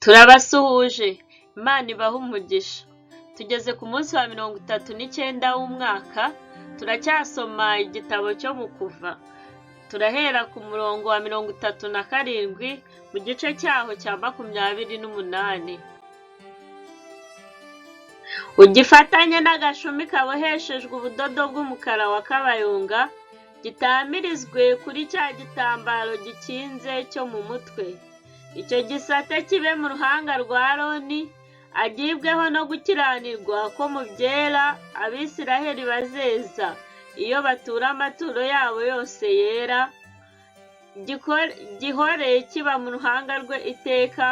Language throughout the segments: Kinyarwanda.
Turabasuhuje, Imana ibahe umugisha. Tugeze ku munsi wa 39 w'umwaka, turacyasoma igitabo cyo mu Kuva. Turahera ku murongo wa 37 mu gice cyaho cya 28. Ugifatanye n'agashumi kaboheshejwe ubudodo bw'umukara wa kabayonga, gitamirizwe kuri cya gitambaro gikinze cyo mu mutwe. Icyo gisate kibe mu ruhanga rwa Aroni, agibweho no gukiranirwa ko mu byera Abisiraheli bazeza iyo batura amaturo yabo yose yera. Gihore kiba mu ruhanga rwe iteka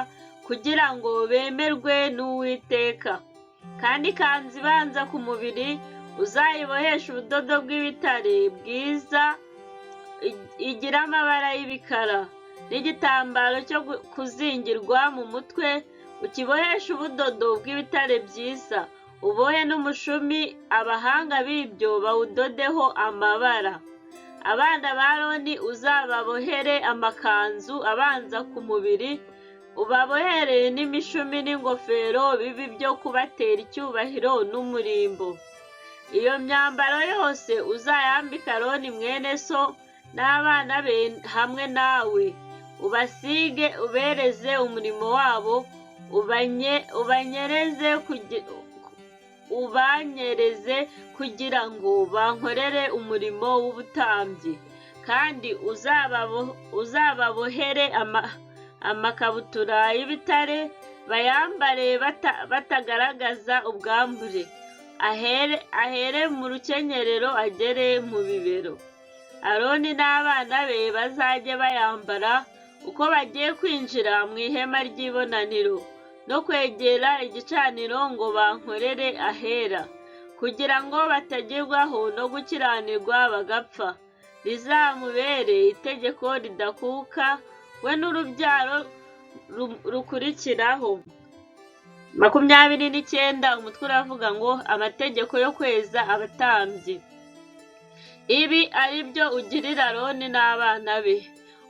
kugira ngo bemerwe n'Uwiteka. Kandi ikanzu ibanza ku mubiri uzayibohesha ubudodo bw'ibitare bwiza, igira amabara y'ibikara, n'igitambaro cyo kuzingirwa mu mutwe ukibohesha ubudodo bw'ibitare byiza, ubohe n'umushumi abahanga b'ibyo bawudodeho amabara. Abana ba Aroni uzababohere amakanzu abanza ku mubiri, ubabohereye n'imishumi n'ingofero bibi byo kubatera icyubahiro n'umurimbo. Iyo myambaro yose uzayambika Aroni mwene so n'abana be hamwe nawe, ubasige ubereze umurimo wabo, ubanyereze kugira ngo bankorere umurimo w'ubutambyi. Kandi uzababohere amakabutura y'ibitare, bayambare batagaragaza ubwambure, ahere mu rukenyerero agere mu bibero. Aroni n'abana be bazajye bayambara uko bagiye kwinjira mu ihema ry'ibonaniro no kwegera igicaniro ngo bankorere ahera, kugira ngo batagirwaho no gukiranirwa bagapfa. Rizamubere itegeko ridakuka we n'urubyaro rukurikiraho. 29 umutwe uravuga ngo amategeko yo kweza abatambyi. Ibi ari byo ugirira Aroni n'abana be,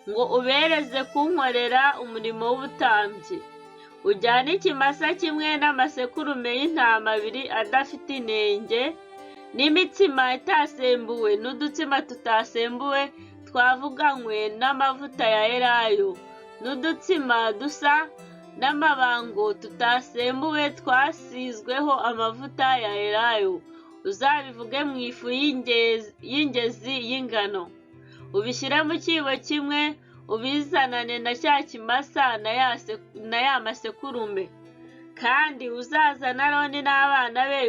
ngo ubereze kunkorera umurimo w'ubutambyi. Ujyane ikimasa kimwe n'amasekurume y'intama 2 adafite inenge, n'imitsima itasembuwe n'udutsima tutasembuwe twavuganywe n'amavuta ya elayo, n'udutsima dusa n'amabango tutasembuwe twasizweho amavuta ya elayo. Uzabivuge mu ifu y'ingezi y'ingano, ubishyire mu cyibo kimwe, ubizanane na cya kimasa na ya masekurume. Kandi uzazana Aroni n'abana be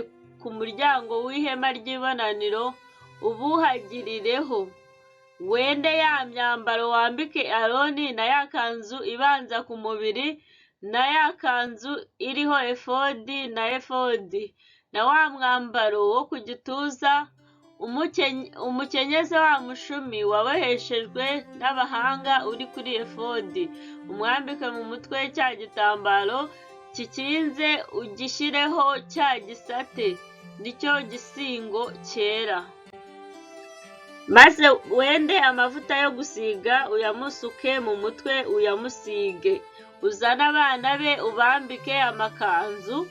ku muryango w'ihema ry'ibonaniro, ubuhagirireho. Wende ya myambaro wambike Aroni na ya kanzu ibanza ku mubiri, na ya kanzu iriho efodi na efodi, na wa mwambaro wo ku gituza, umukenyeze wa mushumi waboheshejwe n'abahanga uri kuri efodi, umwambike mu mutwe cya gitambaro kikinze, ugishyireho cya gisate nicyo gisingo cyera. Maze wende amavuta yo gusiga uyamusuke mu mutwe uyamusige. Uzane abana be ubambike amakanzu,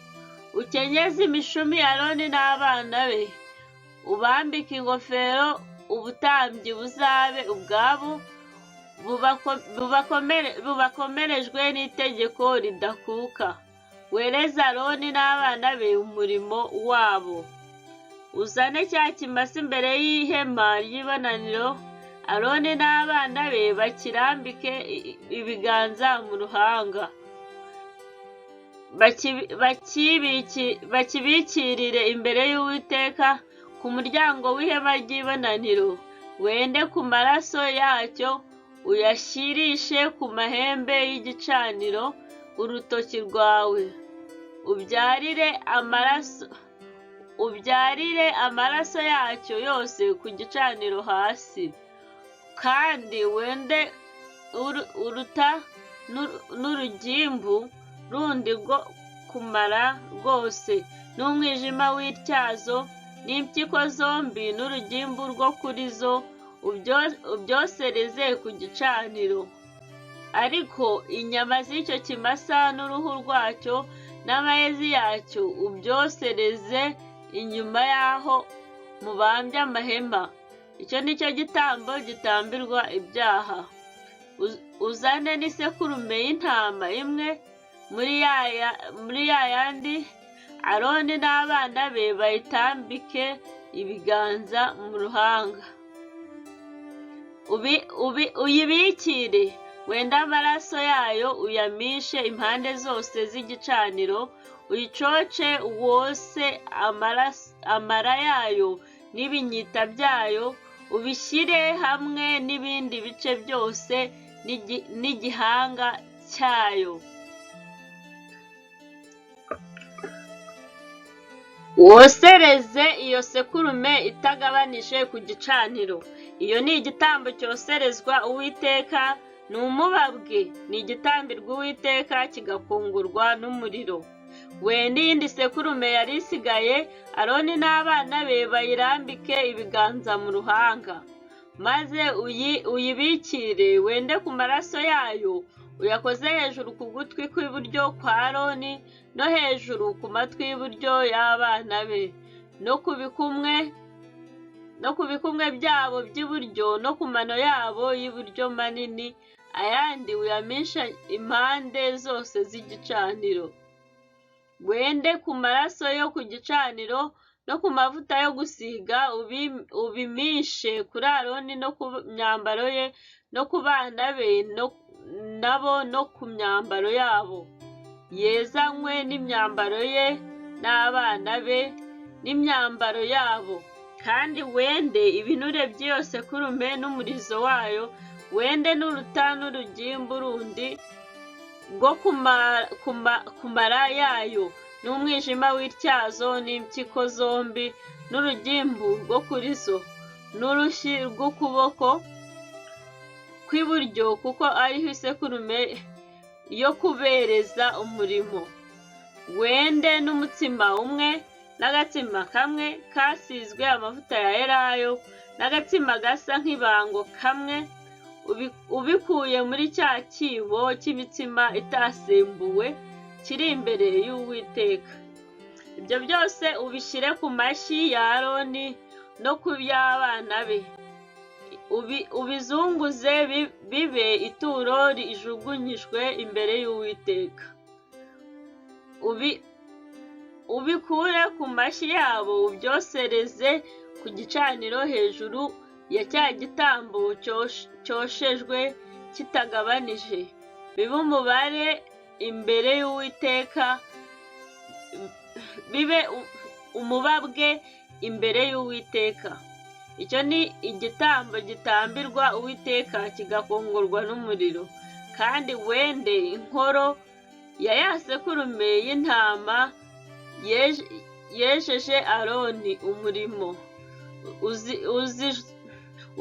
ukenyeze imishumi Aroni n'abana be, ubambike ingofero. Ubutambyi buzabe ubwabo, bubakomerejwe n'itegeko ridakuka. Wereze Aroni n'abana be umurimo wabo. Uzane cya kimasa imbere y'ihema ry'ibonaniro, Aroni n'abana be bakirambike ibiganza mu ruhanga, bakibikirire imbere y'Uwiteka ku muryango w'ihema ry'ibonaniro. Wende ku maraso yacyo uyashyirishe ku mahembe y'igicaniro urutoki rwawe, ubyarire amaraso yacyo yose ku gicaniro hasi. Kandi wende uruta n'urugimbu rundi rwo kumara rwose, n'umwijima w'ityazo, n'impyiko zombi n'urugimbu rwo kuri zo, ubyosereze ku gicaniro. ariko inyama z'icyo kimasa n'uruhu rwacyo n'amayezi yacyo ubyosereze inyuma y'aho mubambye amahema. Icyo ni cyo gitambo gitambirwa ibyaha. Uzane n'isekurume y'intama imwe muri ya yandi, Aroni n'abana be bayitambike ibiganza mu ruhanga. Uyibikire, wenda amaraso yayo uyamishe impande zose z'igicaniro, uyicoce wose amara yayo n'ibinyita byayo, ubishyire hamwe n'ibindi bice byose n'igihanga cyayo. Wosereze iyo sekurume itagabanije ku gicaniro. Iyo ni igitambo cyoserezwa Uwiteka, ni umubabwe, ni igitambirwa Uwiteka kigakungurwa n'umuriro. We n'iyindi sekurume yari isigaye, Aroni n'abana be bayirambike ibiganza mu ruhanga, maze uyibikire, wende ku maraso yayo uyakoze hejuru ku gutwi kw'iburyo kwa Aroni no hejuru ku matwi y'iburyo y'abana be, no ku bikumwe byabo by'iburyo no ku mano yabo y'iburyo manini, ayandi uyamisha impande zose z'igicaniro. Wende ku maraso yo ku gicaniro no ku mavuta yo gusiga ubimishe kuri Aroni no ku myambaro ye no ku bana be nabo no ku myambaro yabo. Yezanywe n'imyambaro ye n'abana be n'imyambaro yabo. Kandi wende ibinure by'iyo sekurume n'umurizo wayo, wende n'uruta n'urugimbu rundi rwo kumara yayo, n'umwijima w'ityazo n'impyiko zombi n'urugimbu rwo kuri zo, n'urushyi rw'ukuboko kw'iburyo, kuko ariho isekurume yo kubereza umurimo. Wende n'umutsima umwe n'agatsima kamwe kasizwe amavuta ya elayo n'agatsima gasa nk'ibango kamwe, ubikuye muri cya cyibo cy'imitsima itasembuwe kiri imbere y'Uwiteka. Ibyo byose ubishyire ku mashyi ya Aroni no ku y'abana be, ubizunguze bibe ituro rijugunyijwe imbere y'Uwiteka. Ubikure ku mashyi yabo ubyosereze ku gicaniro hejuru ya cya gitambo cyoshejwe kitagabanije, bibe umubare imbere y'Uwiteka, bibe umubabwe imbere y'Uwiteka. Icyo ni igitambo gitambirwa Uwiteka kigakongorwa n'umuriro. Kandi wende inkoro ya ya sekurume y'intama yejeje Aroni umurimo,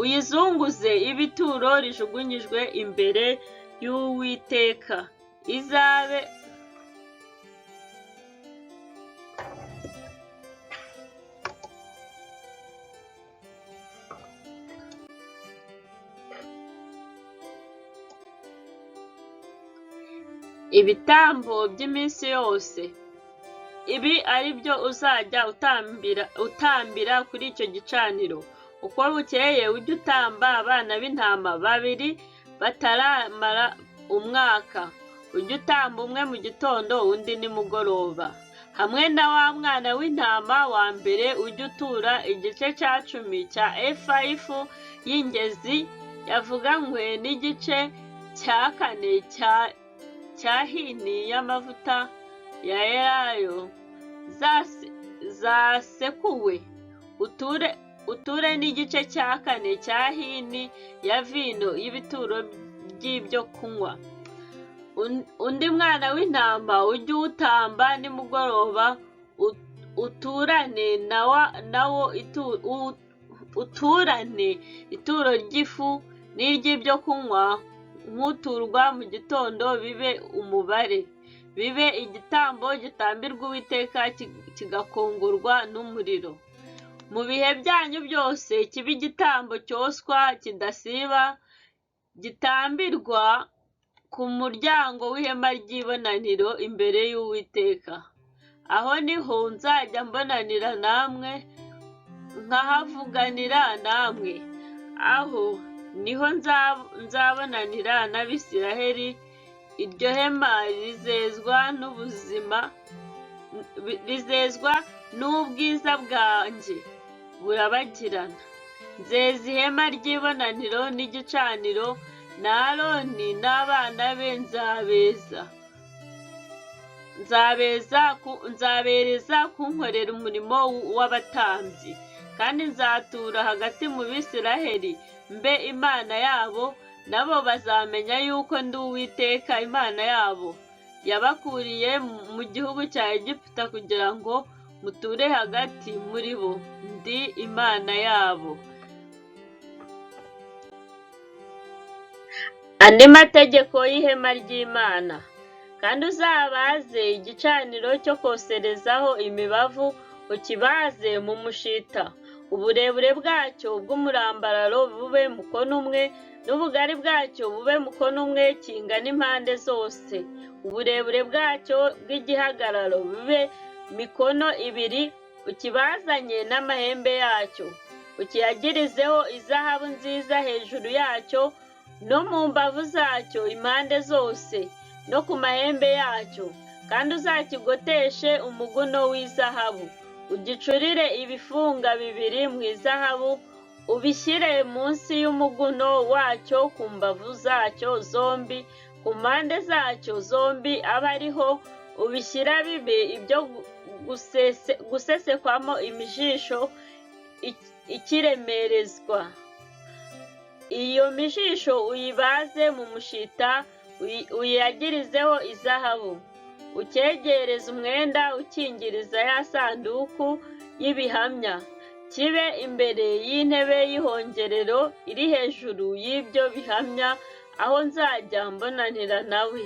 uyizunguze ibituro rijugunyijwe imbere y'Uwiteka. Izabe ibitambo by'iminsi yose. Ibi ari byo uzajya utambira kuri icyo gicaniro. Uko bukeye ujye utamba abana b'intama 2 bataramara umwaka. Ujye utamba umwe mu gitondo undi nimugoroba. Hamwe na wa mwana w'intama wa mbere ujye utura igice cya 10 cya efa y'ifu y'ingezi yavuganywe n'igice cya 4 cya hini y'amavuta ya elayo zasekuwe. Uture n'igice cya 4 cya hini ya vino y'ibituro by'ibyo kunywa. Undi mwana w'intama ujye utamba nimugoroba, uturane nawo uturane ituro ry'ifu n'iry'ibyo kunywa nk'uturwa mu gitondo, bibe umubare, bibe igitambo gitambirwa Uwiteka kigakongorwa n'umuriro. Mu bihe byanyu byose kibe igitambo cyoswa kidasiba, gitambirwa ku muryango w'ihema ry'ibonaniro imbere y'Uwiteka. Aho niho nzajya mbonanira namwe nkahavuganira namwe. Aho niho nzabonanira n'Abisiraheli. Iryo hema rizezwa n'ubwiza bwanjye burabagirana. Nzeza ihema ry'ibonaniro n'igicaniro, na Aroni n'abana be nzabereza kunkorera umurimo w'abatambyi. Kandi nzatura hagati mu Bisiraheli mbe Imana yabo, nabo bazamenya yuko ndi Uwiteka Imana yabo, yabakuriye mu gihugu cya Egiputa kugira ngo muture hagati muri bo. Ndi Imana yabo. Andi mategeko y'ihema ry'Imana. Kandi uzabaze igicaniro cyo koserezaho imibavu, ukibaze mu mushita. Uburebure bwacyo bw'umurambararo bube mukono umwe, n'ubugari bwacyo bube mukono umwe kingana impande zose. Uburebure bwacyo bw'igihagararo bube mikono ibiri, ukibazanye n'amahembe yacyo. Ukiyagirizeho izahabu nziza hejuru yacyo, no mu mbavu zacyo impande zose, no ku mahembe yacyo. Kandi uzakigoteshe umuguno w'izahabu. Ugicurire ibifunga bibiri mu izahabu, ubishyire munsi y'umuguno wacyo ku mbavu zacyo zombi, ku mpande zacyo zombi abe ariho ubishyira bibe ibyo gusesekwamo imijisho ikiremerezwa. Iyo mijisho uyibaze mu mushita, uyagirizeho izahabu. Ucyegereze umwenda ukingiriza ya sanduku y'ibihamya, kibe imbere y'intebe y'ihongerero iri hejuru y'ibyo bihamya, aho nzajya mbonanira nawe.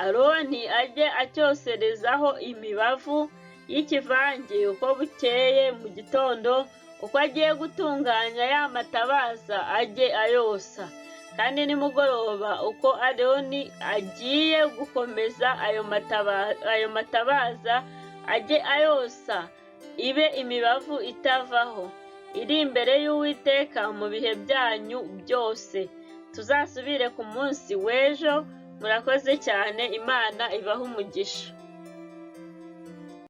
Aroni ajye acyoserezaho imibavu y'ikivange uko bukeye mu gitondo, uko agiye gutunganya ya matabaza ajye ayosa. Kandi nimugoroba uko Aroni agiye gukomeza ayo matabaza ajye ayosa, ibe imibavu itavaho, iri imbere y'Uwiteka mu bihe byanyu byose. Tuzasubire ku munsi w'ejo. Murakoze cyane. Imana ibahe umugisha.